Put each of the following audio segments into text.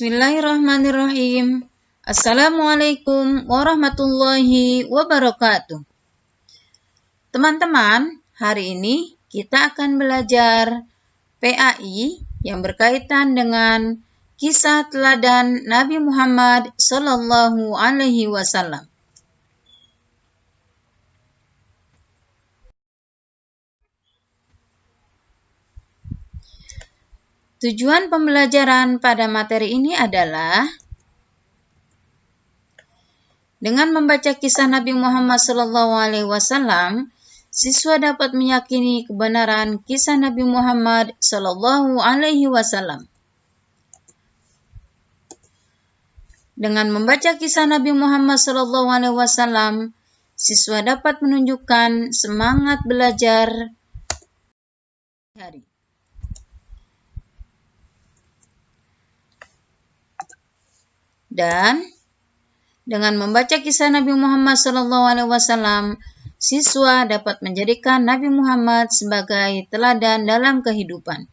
Bismillahirrahmanirrahim. Assalamualaikum warahmatullahi wabarakatuh. Teman-teman, hari ini kita akan belajar PAI yang berkaitan dengan kisah teladan Nabi Muhammad Sallallahu Alaihi Wasallam. Tujuan pembelajaran pada materi ini adalah dengan membaca kisah Nabi Muhammad SAW, siswa dapat meyakini kebenaran kisah Nabi Muhammad SAW. Dengan membaca kisah Nabi Muhammad SAW, siswa dapat menunjukkan semangat belajar hari. Dan dengan membaca kisah Nabi Muhammad SAW, siswa dapat menjadikan Nabi Muhammad sebagai teladan dalam kehidupan.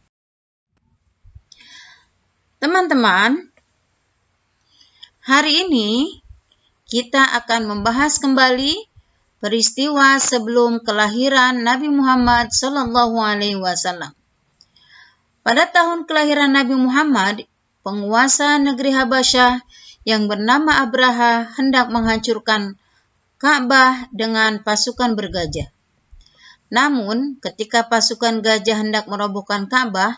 Teman-teman, hari ini kita akan membahas kembali peristiwa sebelum kelahiran Nabi Muhammad SAW. Pada tahun kelahiran Nabi Muhammad, penguasa negeri Habasyah yang bernama Abraha hendak menghancurkan Ka'bah dengan pasukan bergajah. Namun, ketika pasukan gajah hendak merobohkan Ka'bah,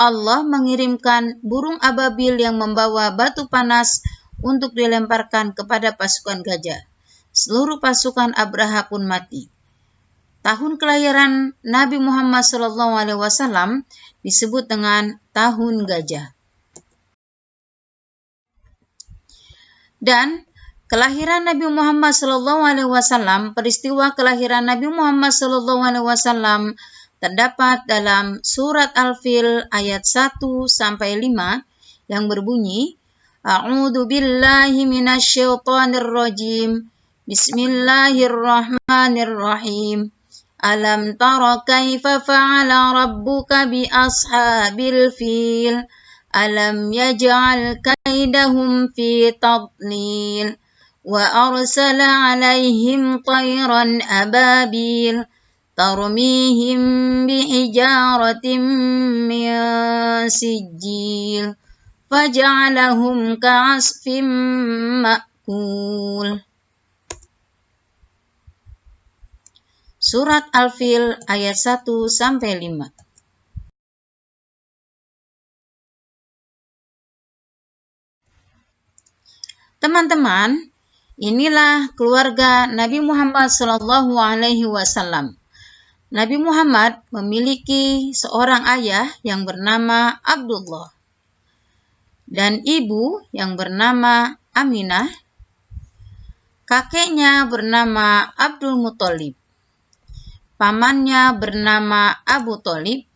Allah mengirimkan burung ababil yang membawa batu panas untuk dilemparkan kepada pasukan gajah. Seluruh pasukan Abraha pun mati. Tahun kelahiran Nabi Muhammad SAW disebut dengan Tahun Gajah. Dan kelahiran Nabi Muhammad SAW, peristiwa kelahiran Nabi Muhammad SAW terdapat dalam surat Al-Fil ayat 1-5 yang berbunyi, A'udzu billahi minasyaitonir rajim. Bismillahirrahmanirrahim. Alam tara kaifa fa'ala rabbuka bi ashabil fil. Alam yaj'al kaidahum fi tadlil wa arsala 'alaihim tayran ababil tarmihim bihijaratin min sijil faj'alahum ka'asfin ma'kul. Surat Al-Fil ayat 1-5. Teman-teman, inilah keluarga Nabi Muhammad SAW. Nabi Muhammad memiliki seorang ayah yang bernama Abdullah dan ibu yang bernama Aminah. Kakeknya bernama Abdul Muthalib. Pamannya bernama Abu Thalib.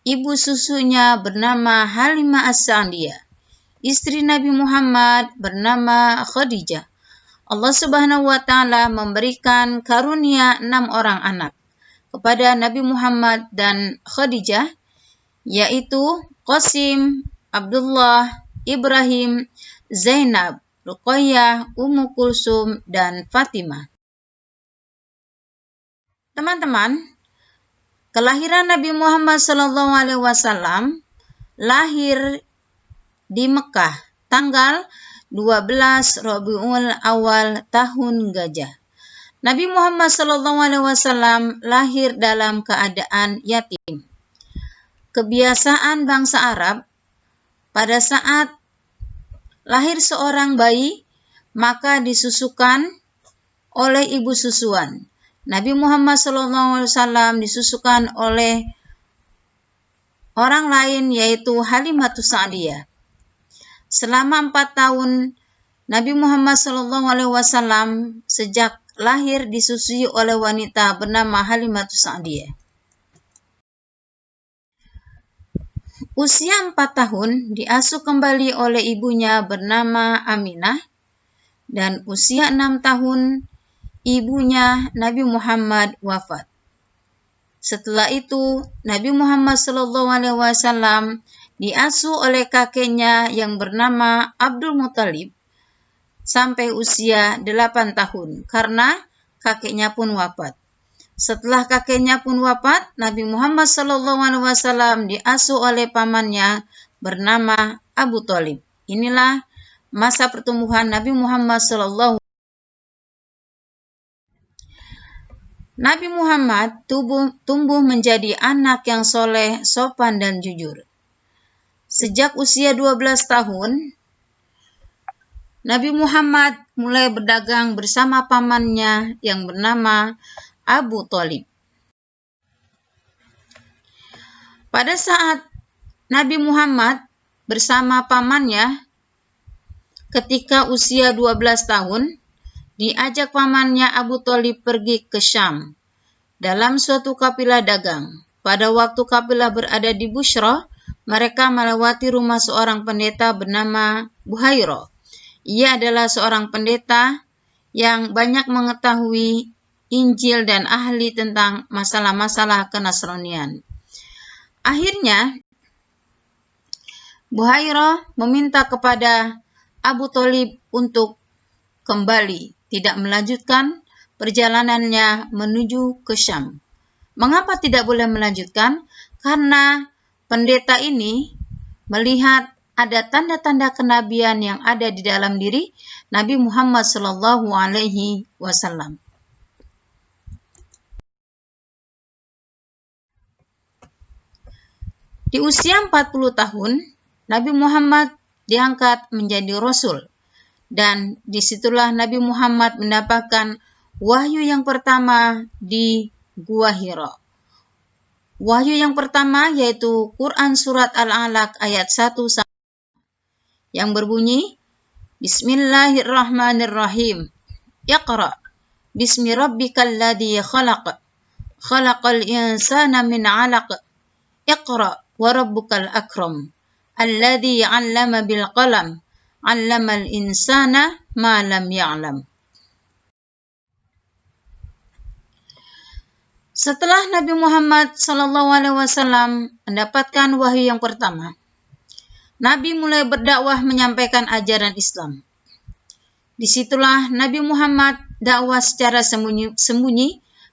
Ibu susunya bernama Halimah As-Sa'diyah. Istri Nabi Muhammad bernama Khadijah. Allah Subhanahu wa Ta'ala memberikan karunia 6 orang anak kepada Nabi Muhammad dan Khadijah, yaitu Qasim, Abdullah, Ibrahim, Zainab, Ruqayyah, Ummu Kulsum, dan Fatimah. Teman-teman, kelahiran Nabi Muhammad SAW lahir di Mekah, tanggal 12 Rabiul Awal Tahun Gajah. Nabi Muhammad SAW lahir dalam keadaan yatim. Kebiasaan bangsa Arab, pada saat lahir seorang bayi, maka disusukan oleh ibu susuan. Nabi Muhammad SAW disusukan oleh orang lain, yaitu Halimah As-Sa'diyah. Selama 4 tahun, Nabi Muhammad SAW sejak lahir disusui oleh wanita bernama Halimah As-Sa'diyah. Usia 4 tahun diasuh kembali oleh ibunya bernama Aminah, dan usia 6 tahun ibunya Nabi Muhammad wafat. Setelah itu, Nabi Muhammad SAW diasuh oleh kakeknya yang bernama Abdul Muthalib sampai usia 8 tahun karena kakeknya pun wafat. Setelah kakeknya pun wafat, Nabi Muhammad SAW diasuh oleh pamannya bernama Abu Thalib. Inilah masa pertumbuhan Nabi Muhammad SAW. Nabi Muhammad tumbuh menjadi anak yang soleh, sopan, dan jujur. Sejak usia 12 tahun, Nabi Muhammad mulai berdagang bersama pamannya yang bernama Abu Thalib. Pada saat Nabi Muhammad bersama pamannya ketika usia 12 tahun, diajak pamannya Abu Thalib pergi ke Syam dalam suatu kafilah dagang. Pada waktu kafilah berada di Busra, mereka melewati rumah seorang pendeta bernama Buhairah. Ia adalah seorang pendeta yang banyak mengetahui Injil dan ahli tentang masalah-masalah kenasranian. Akhirnya, Buhairah meminta kepada Abu Thalib untuk kembali, tidak melanjutkan perjalanannya menuju ke Syam. Mengapa tidak boleh melanjutkan? Karena pendeta ini melihat ada tanda-tanda kenabian yang ada di dalam diri Nabi Muhammad SAW. Di usia 40 tahun, Nabi Muhammad diangkat menjadi Rasul. Dan disitulah Nabi Muhammad mendapatkan wahyu yang pertama di Gua Hira. Wahyu yang pertama yaitu Quran Surat Al-Alaq ayat 1 yang berbunyi, Bismillahirrahmanirrahim. Iqra' bismi rabbikal ladzi khalaq. Khalaqal insana min 'alaq. Iqra' wa rabbukal akram. Alladzi 'allama bil qalam. 'Allamal insana ma lam ya'lam. Setelah Nabi Muhammad SAW mendapatkan wahyu yang pertama, Nabi mulai berdakwah menyampaikan ajaran Islam. Disitulah Nabi Muhammad dakwah secara sembunyi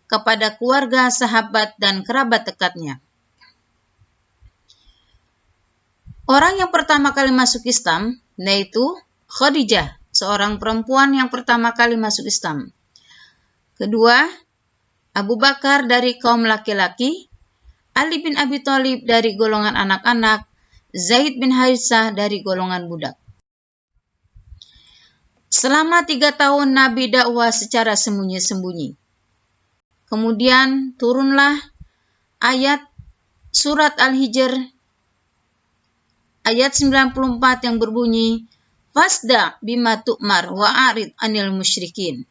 kepada keluarga, sahabat, dan kerabat dekatnya. Orang yang pertama kali masuk Islam yaitu Khadijah, seorang perempuan yang pertama kali masuk Islam. Kedua, Abu Bakar dari kaum laki-laki, Ali bin Abi Thalib dari golongan anak-anak, Zaid bin Haritsah dari golongan budak. Selama 3 tahun Nabi dakwah secara sembunyi-sembunyi. Kemudian turunlah ayat surat Al-Hijr ayat 94 yang berbunyi, Fasda bima tu'mar wa arid anil musyrikin.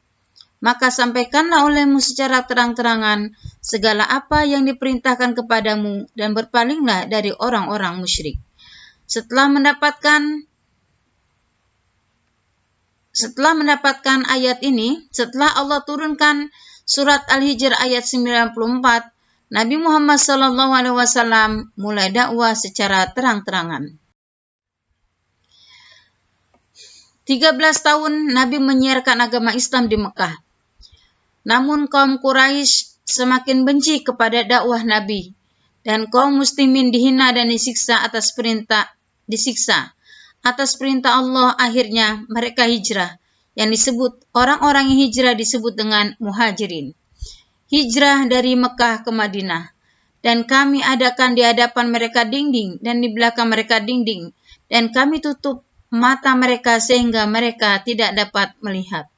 Maka sampaikanlah olehmu secara terang-terangan segala apa yang diperintahkan kepadamu dan berpalinglah dari orang-orang musyrik. Setelah mendapatkan ayat ini, setelah Allah turunkan surat Al-Hijr ayat 94, Nabi Muhammad SAW mulai dakwah secara terang-terangan. 13 tahun Nabi menyiarkan agama Islam di Mekah. Namun kaum Quraisy semakin benci kepada dakwah Nabi dan kaum muslimin dihina dan disiksa atas perintah Allah. Akhirnya mereka hijrah, yang disebut orang-orang yang hijrah disebut dengan muhajirin. Hijrah dari Mekah ke Madinah. Dan kami adakan di hadapan mereka dinding dan di belakang mereka dinding, dan kami tutup mata mereka sehingga mereka tidak dapat melihat.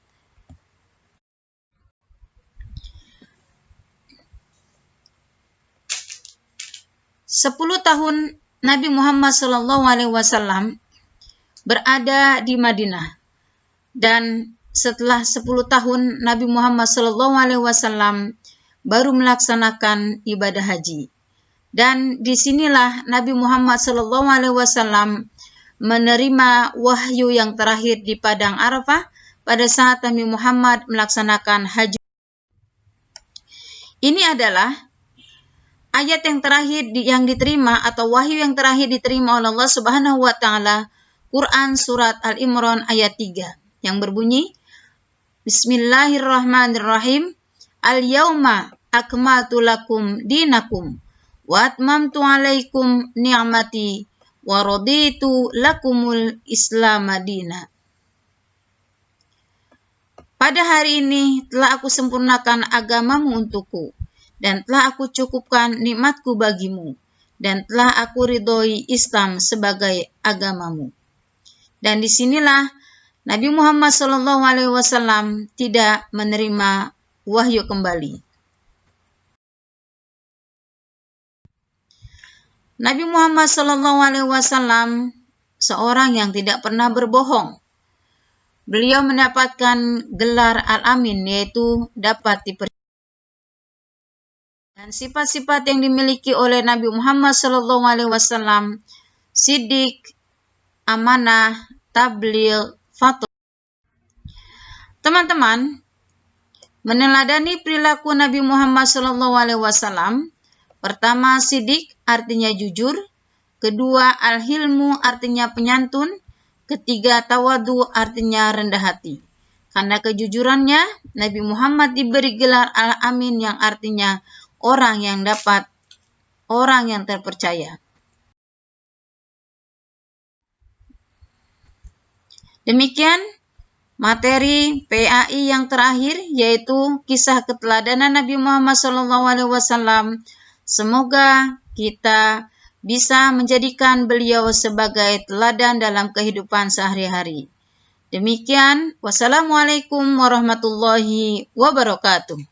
Sepuluh tahun Nabi Muhammad SAW berada di Madinah, dan setelah 10 tahun Nabi Muhammad SAW baru melaksanakan ibadah haji. Dan disinilah Nabi Muhammad SAW menerima wahyu yang terakhir di Padang Arafah pada saat Nabi Muhammad melaksanakan haji. Ini adalah ayat yang terakhir yang diterima atau wahyu yang terakhir diterima oleh Allah Subhanahu wa taala, Quran surat Al-Imran ayat 3 yang berbunyi, Bismillahirrahmanirrahim. Al-yauma akmaltu lakum dinakum wa atmamtu alaikum ni'mati wa raditu lakumul Islam madina. Pada hari ini telah aku sempurnakan agamamu untukku, dan telah aku cukupkan nikmatku bagimu, dan telah aku ridhoi Islam sebagai agamamu. Dan disinilah Nabi Muhammad SAW tidak menerima wahyu kembali. Nabi Muhammad SAW seorang yang tidak pernah berbohong. Beliau mendapatkan gelar Al-Amin, yaitu dapat dipercaya. Dan sifat-sifat yang dimiliki oleh Nabi Muhammad SAW, siddiq, amanah, tabligh, fatwa. Teman-teman, meneladani perilaku Nabi Muhammad SAW, pertama siddiq artinya jujur, kedua al-hilmu artinya penyantun, ketiga tawadu artinya rendah hati. Karena kejujurannya, Nabi Muhammad diberi gelar Al-Amin yang artinya orang yang terpercaya. Demikian materi PAI yang terakhir, yaitu kisah keteladanan Nabi Muhammad SAW. Semoga kita bisa menjadikan beliau sebagai teladan dalam kehidupan sehari-hari. Demikian, wassalamualaikum warahmatullahi wabarakatuh.